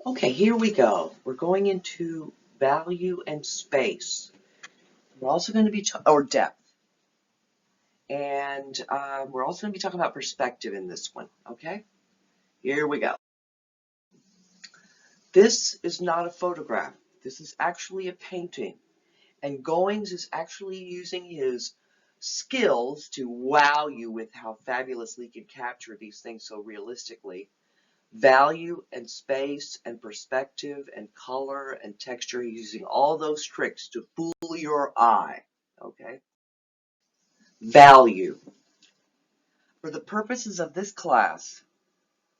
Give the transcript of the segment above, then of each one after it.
Okay, here we go. We're going into value and space. We're also going to be, or depth. And we're also going to be talking about perspective in this one, okay? Here we go. This is not a photograph. This is actually a painting. And Goings is actually using his skills to wow you with how fabulously he can capture these things so realistically. Value and space and perspective and color and texture, using all those tricks to fool your eye. Okay? Value. For the purposes of this class,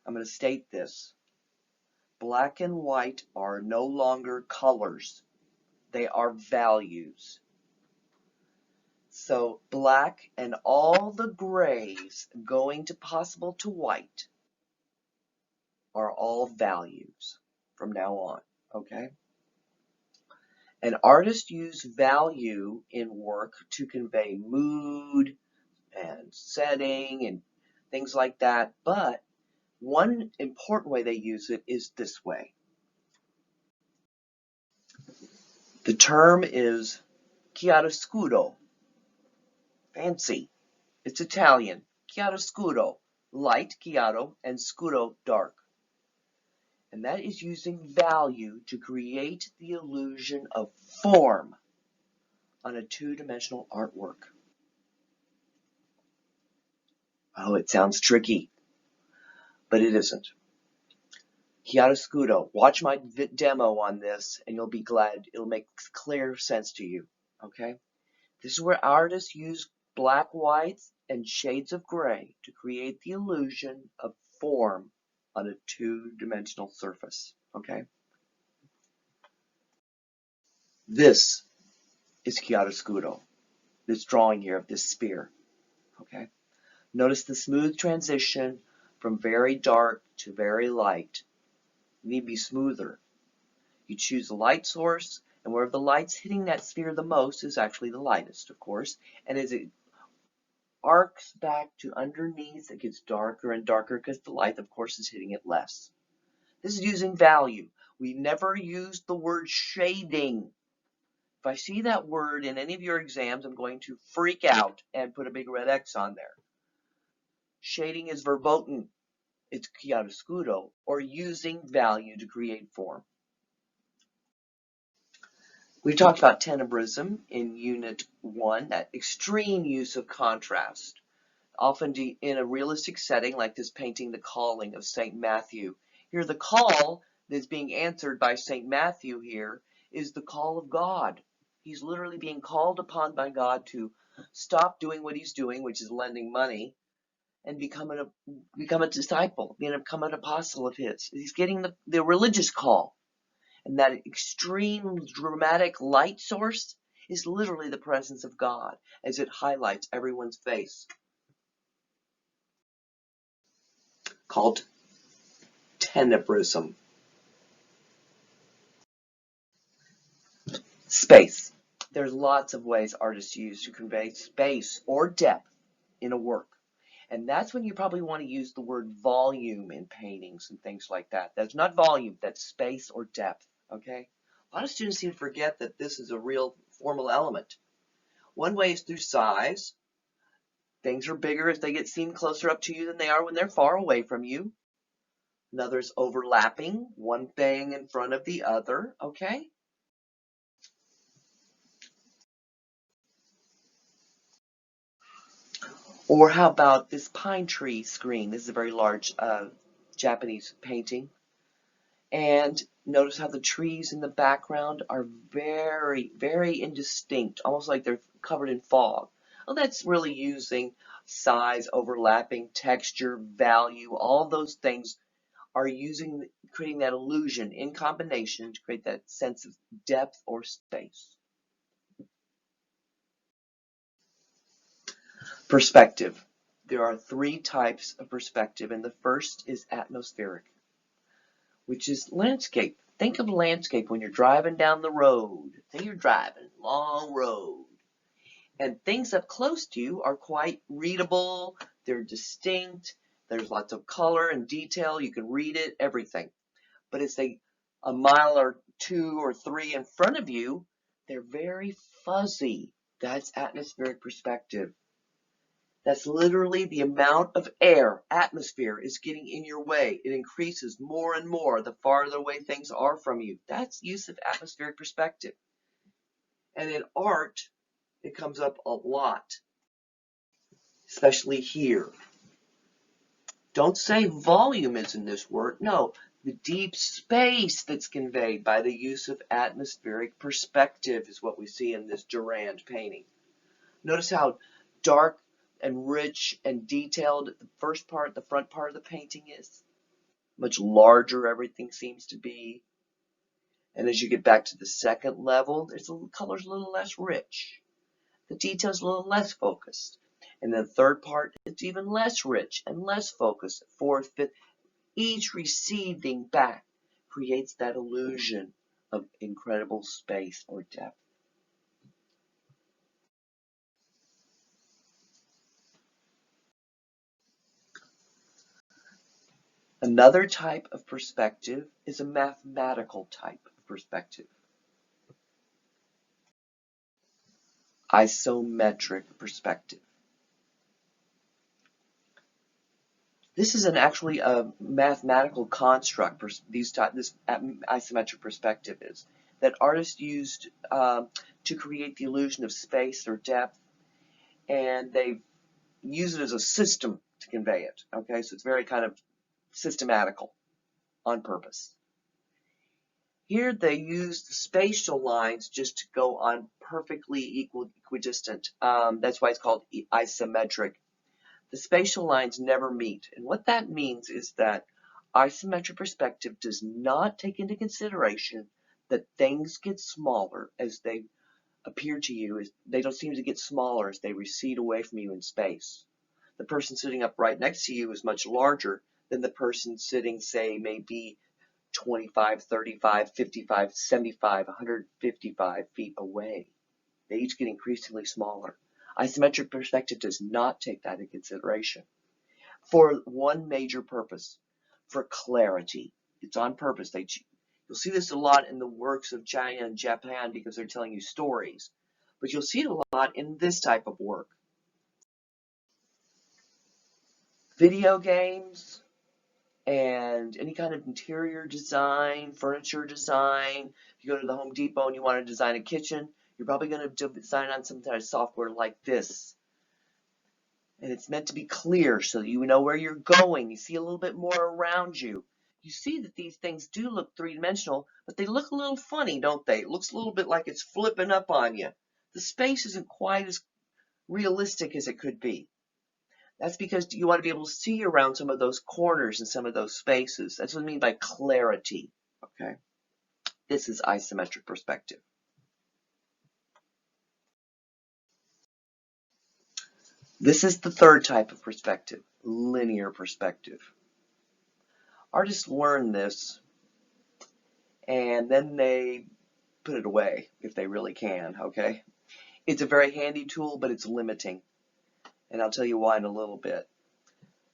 I'm going to state this. Black and white are no longer colors. They are values. So black and all the grays going to possible to white are all values from now on. Okay? An artist uses value in work to convey mood and setting and things like that, but one important way they use it is this way. The term is chiaroscuro, fancy. It's Italian. Chiaroscuro, light, chiaro, and scuro, dark. And that is using value to create the illusion of form on a two-dimensional artwork. Oh, it sounds tricky, but it isn't. Chiaroscuro, watch my demo on this and you'll be glad. It'll make clear sense to you, okay? This is where artists use black, whites, and shades of gray to create the illusion of form on a two-dimensional surface, okay? This is chiaroscuro, this drawing here of this sphere, okay? Notice the smooth transition from very dark to very light. You need to be smoother. You choose a light source, and where the light's hitting that sphere the most is actually the lightest, of course. And as it arcs back to underneath, it gets darker and darker because the light, of course, is hitting it less. This is using value. We never use the word shading. If I see that word in any of your exams, I'm going to freak out and put a big red X on there. Shading is verboten. It's chiaroscuro, or using value to create form. We talked about tenebrism in Unit 1, that extreme use of contrast, often in a realistic setting like this painting, The Calling of St. Matthew. Here, the call that's being answered by St. Matthew here is the call of God. He's literally being called upon by God to stop doing what he's doing, which is lending money, and become a disciple, become an apostle of his. He's getting the religious call. And that extreme dramatic light source is literally the presence of God as it highlights everyone's face. Called tenebrism. Space. There's lots of ways artists use to convey space or depth in a work. And that's when you probably want to use the word volume in paintings and things like that. That's not volume, that's space or depth, okay? A lot of students seem to forget that this is a real formal element. One way is through size. Things are bigger if they get seen closer up to you than they are when they're far away from you. Another is overlapping, one thing in front of the other, okay? Or how about this pine tree screen? This is a very large Japanese painting. And notice how the trees in the background are very, very indistinct, almost like they're covered in fog. Well, that's really using size, overlapping, texture, value, all those things are creating that illusion in combination to create that sense of depth or space. Perspective. There are three types of perspective, and the first is atmospheric, which is landscape. Think of landscape when you're driving down the road. Say you're driving, long road, and things up close to you are quite readable, they're distinct, there's lots of color and detail, you can read it, everything. But as they a mile or 2 or 3 in front of you, they're very fuzzy. That's atmospheric perspective. That's literally the amount of air, atmosphere, is getting in your way. It increases more and more the farther away things are from you. That's use of atmospheric perspective. And in art, it comes up a lot, especially here. Don't say volume is in this word. No, the deep space that's conveyed by the use of atmospheric perspective is what we see in this Durand painting. Notice how dark and rich and detailed the first part, the front part of the painting is. Much larger everything seems to be. And as you get back to the second level, the color's a little less rich. The detail's a little less focused. And then the third part, it's even less rich and less focused. Fourth, fifth, each receding back creates that illusion of incredible space or depth. Another type of perspective is a mathematical type of perspective. Isometric perspective. This is actually a mathematical construct. This isometric perspective is that artists used to create the illusion of space or depth, and they use it as a system to convey it. Okay, so it's very kind of systematical on purpose. Here they use the spatial lines just to go on perfectly equidistant. That's why it's called isometric. The spatial lines never meet. And what that means is that isometric perspective does not take into consideration that things get smaller as they appear to you. They don't seem to get smaller as they recede away from you in space. The person sitting up right next to you is much larger than the person sitting, say, maybe 25, 35, 55, 75, 155 feet away. They each get increasingly smaller. Isometric perspective does not take that into consideration for one major purpose, for clarity. It's on purpose. You'll see this a lot in the works of China and Japan because they're telling you stories, but you'll see it a lot in this type of work. Video games and any kind of interior design, furniture design. If you go to the Home Depot and you want to design a kitchen, you're probably going to design on some kind of software like this. And it's meant to be clear so that you know where you're going. You see a little bit more around you. You see that these things do look three-dimensional, but they look a little funny, don't they? It looks a little bit like it's flipping up on you. The space isn't quite as realistic as it could be. That's because you want to be able to see around some of those corners and some of those spaces. That's what I mean by clarity. Okay? This is isometric perspective. This is the third type of perspective, linear perspective. Artists learn this, and then they put it away if they really can, okay? It's a very handy tool, but it's limiting, and I'll tell you why in a little bit.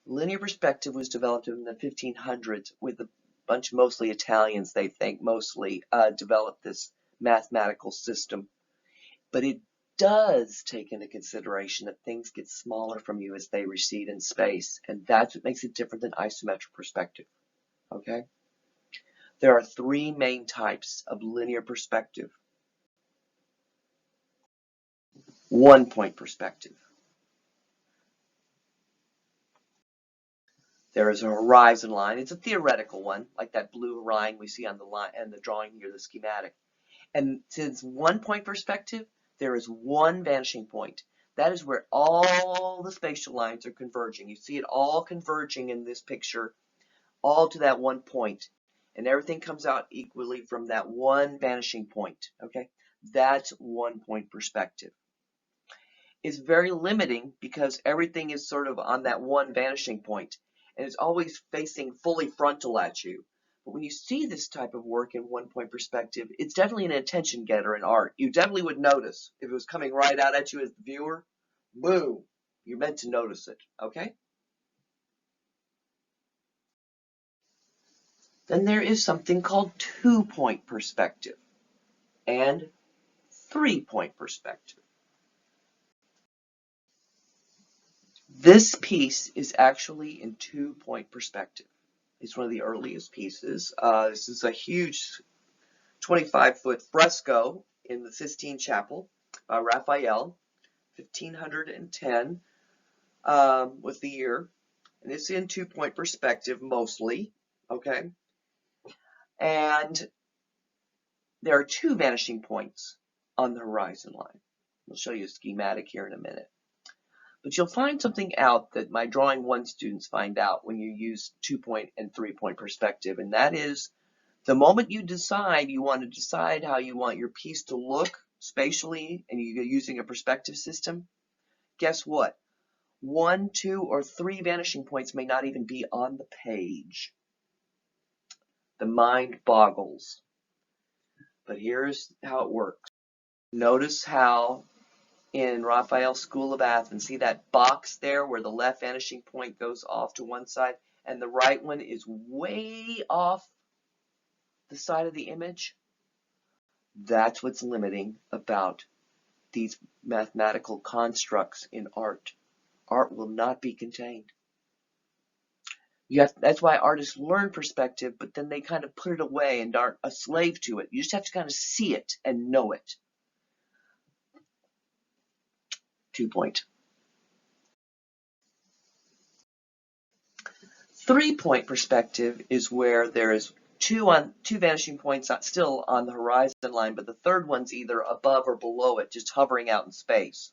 Linear perspective was developed in the 1500s with a bunch, mostly Italians, they think, mostly developed this mathematical system. But it does take into consideration that things get smaller from you as they recede in space, and that's what makes it different than isometric perspective. Okay? There are three main types of linear perspective. One-point perspective. There is a horizon line. It's a theoretical one, like that blue line we see on the line and the drawing here, the schematic. And since one-point perspective, there is one vanishing point. That is where all the spatial lines are converging. You see it all converging in this picture, all to that one point. And everything comes out equally from that one vanishing point. Okay? That's one-point perspective. It's very limiting because everything is sort of on that one vanishing point, and it's always facing fully frontal at you. But when you see this type of work in one-point perspective, it's definitely an attention getter in art. You definitely would notice if it was coming right out at you as the viewer. Boom! You're meant to notice it, okay? Then there is something called 2-point perspective and 3-point perspective. This piece is actually in 2-point perspective. It's one of the earliest pieces. This is a huge 25-foot fresco in the Sistine Chapel by Raphael. 1510 was the year. And it's in 2-point perspective mostly. Okay. And there are 2 vanishing points on the horizon line. We'll show you a schematic here in a minute. But you'll find something out that my Drawing 1 students find out when you use 2-point and 3-point perspective, and that is the moment you decide how you want your piece to look spatially and you're using a perspective system, guess what? 1, 2, or 3 vanishing points may not even be on the page. The mind boggles. But here's how it works. Notice how in Raphael's School of Athens, see that box there where the left vanishing point goes off to one side and the right one is way off the side of the image? That's what's limiting about these mathematical constructs in art. Art will not be contained. That's why artists learn perspective, but then they kind of put it away and aren't a slave to it. You just have to kind of see it and know it. 2-point. 3-point perspective is where there is two vanishing points still on the horizon line, but the third one's either above or below it, just hovering out in space.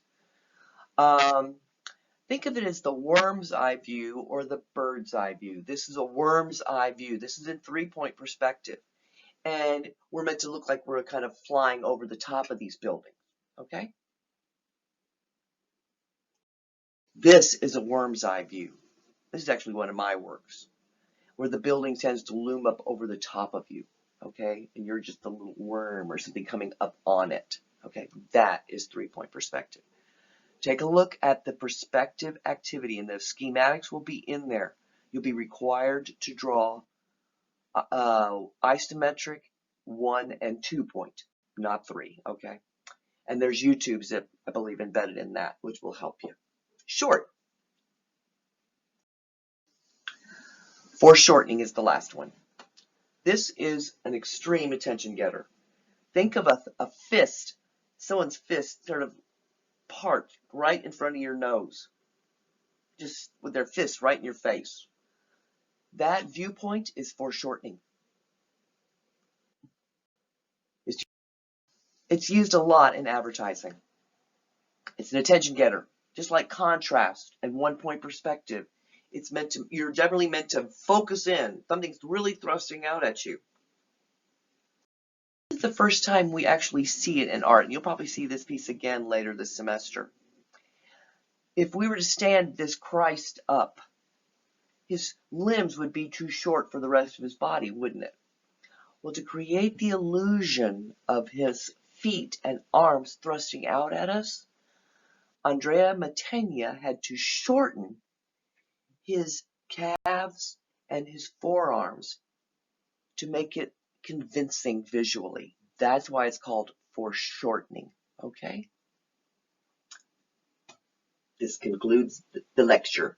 Think of it as the worm's eye view or the bird's eye view. This is a worm's eye view. This is in 3-point perspective. And we're meant to look like we're kind of flying over the top of these buildings. Okay? This is a worm's eye view. This is actually one of my works, where the building tends to loom up over the top of you. Okay? And you're just a little worm or something coming up on it. Okay? That is 3-point perspective. Take a look at the perspective activity, and the schematics will be in there. You'll be required to draw isometric 1 and 2-point, not 3, okay? And there's YouTubes that I believe embedded in that, which will help you. Short. Foreshortening is the last one. This is an extreme attention getter. Think of a fist, someone's fist sort of parked right in front of your nose, just with their fist right in your face. That viewpoint is foreshortening. It's used a lot in advertising. It's an attention getter, just like contrast and 1-point perspective. You're generally meant to focus in. Something's really thrusting out at you. This is the first time we actually see it in art, and you'll probably see this piece again later this semester. If we were to stand this Christ up, his limbs would be too short for the rest of his body, wouldn't it? Well, to create the illusion of his feet and arms thrusting out at us, Andrea Mantegna had to shorten his calves and his forearms to make it convincing visually. That's why it's called foreshortening. Okay? This concludes the lecture.